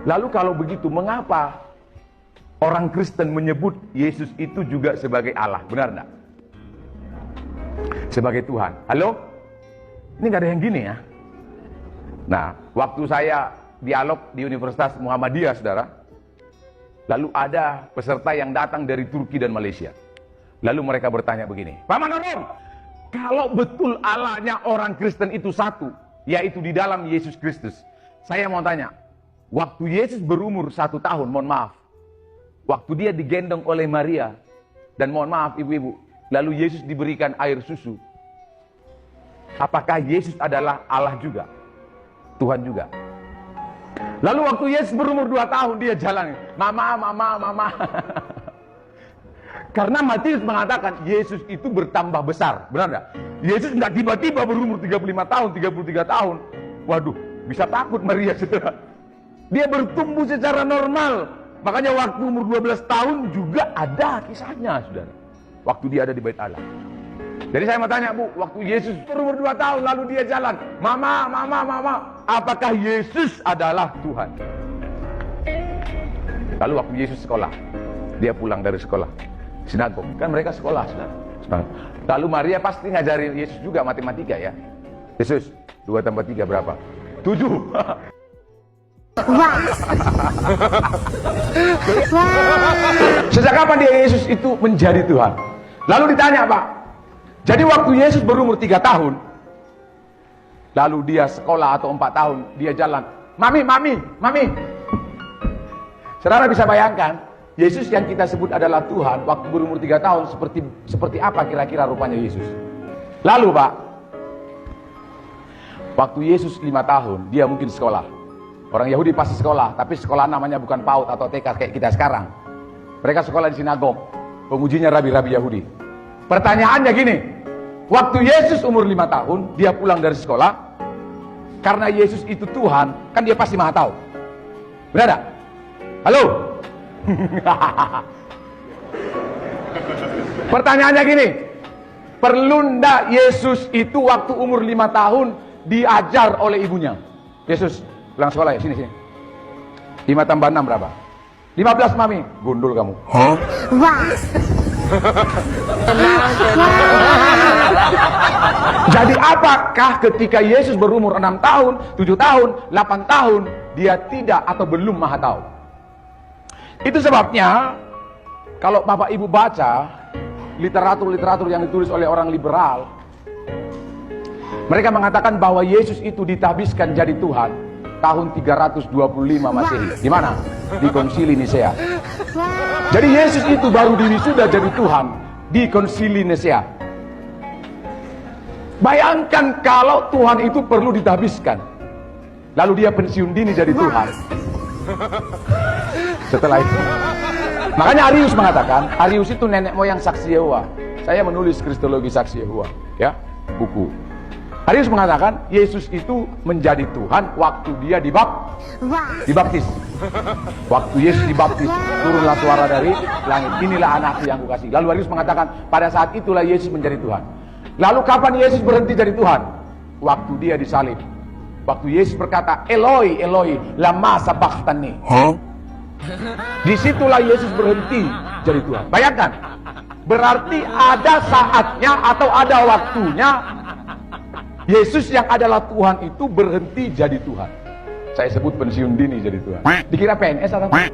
Lalu kalau begitu, mengapa orang Kristen menyebut Yesus itu juga sebagai Allah? Benar enggak? Sebagai Tuhan. Halo? Ini nggak ada yang gini ya. Nah, waktu saya dialog di Universitas Muhammadiyah, saudara, lalu ada peserta yang datang dari Turki dan Malaysia. Lalu mereka bertanya begini, Pak Manurung, kalau betul Allahnya orang Kristen itu satu, yaitu di dalam Yesus Kristus, saya mau tanya, waktu Yesus berumur 1 tahun, mohon maaf, waktu dia digendong oleh Maria, dan mohon maaf ibu-ibu, lalu Yesus diberikan air susu, apakah Yesus adalah Allah juga? Tuhan juga? Lalu waktu Yesus berumur 2 tahun, dia jalan, mama. Karena Matius mengatakan Yesus itu bertambah besar, benar enggak? Yesus enggak tiba-tiba berumur 35 tahun, 33 tahun. Waduh, bisa takut Maria, saudara. Dia bertumbuh secara normal. Makanya waktu umur 12 tahun juga ada kisahnya, saudara. Waktu dia ada di Bait Allah. Jadi saya mau tanya, Bu, waktu Yesus berumur 2 tahun lalu dia jalan, mama, apakah Yesus adalah Tuhan? Lalu waktu Yesus sekolah, dia pulang dari sekolah, sinagog, kan mereka sekolah, saudara. Lalu Maria pasti ngajarin Yesus juga matematika ya. Yesus, 2 tambah 3 berapa? 7. Sejak kapan dia Yesus itu menjadi Tuhan? Lalu ditanya, Pak, jadi waktu Yesus berumur 3 tahun, lalu dia sekolah atau 4 tahun, dia jalan, mami. Saudara bisa bayangkan, Yesus yang kita sebut adalah Tuhan, waktu berumur 3 tahun, seperti apa kira-kira rupanya Yesus? Lalu Pak, waktu Yesus 5 tahun, dia mungkin sekolah. Orang Yahudi pasti sekolah, tapi sekolah namanya bukan PAUD atau TK kayak kita sekarang. Mereka sekolah di sinagog, pengujinya rabi-rabi Yahudi. Pertanyaannya gini, waktu Yesus umur 5 tahun, dia pulang dari sekolah, karena Yesus itu Tuhan, kan dia pasti maha tahu. Benar tak? Halo? Pertanyaannya gini, perlu ndak Yesus itu waktu umur 5 tahun diajar oleh ibunya? Yesus, pulang sekolah ya, sini. 5 tambah 6 berapa? 15 mami, gundul kamu. Hah? Jadi apakah ketika Yesus berumur 6 tahun, 7 tahun, 8 tahun, dia tidak atau belum maha tahu? Itu sebabnya kalau Bapak Ibu baca literatur yang ditulis oleh orang liberal, mereka mengatakan bahwa Yesus itu ditabiskan jadi Tuhan tahun 325 Masehi. Di mana? Di Konsili Nisea. Jadi Yesus itu baru diwisuda jadi Tuhan di Konsili Nisea. Bayangkan kalau Tuhan itu perlu ditabiskan, lalu dia pensiun dini jadi Tuhan. Setelah itu, makanya Arius mengatakan, Arius itu nenek moyang Saksi Yehova. Saya menulis Kristologi Saksi Yehova, ya, buku. Arius mengatakan Yesus itu menjadi Tuhan waktu dia dibaptis. Waktu Yesus dibaptis, turunlah suara dari langit, inilah anakku yang kukasihi. Lalu Arius mengatakan pada saat itulah Yesus menjadi Tuhan. Lalu kapan Yesus berhenti jadi Tuhan? Waktu dia disalib. Waktu Yesus berkata, Eloi, Eloi, lama sabachthani. Disitulah Yesus berhenti jadi Tuhan. Bayangkan, berarti ada saatnya atau ada waktunya Yesus yang adalah Tuhan itu berhenti jadi Tuhan. Saya sebut pensiun dini jadi Tuhan. Dikira PNS atau apa?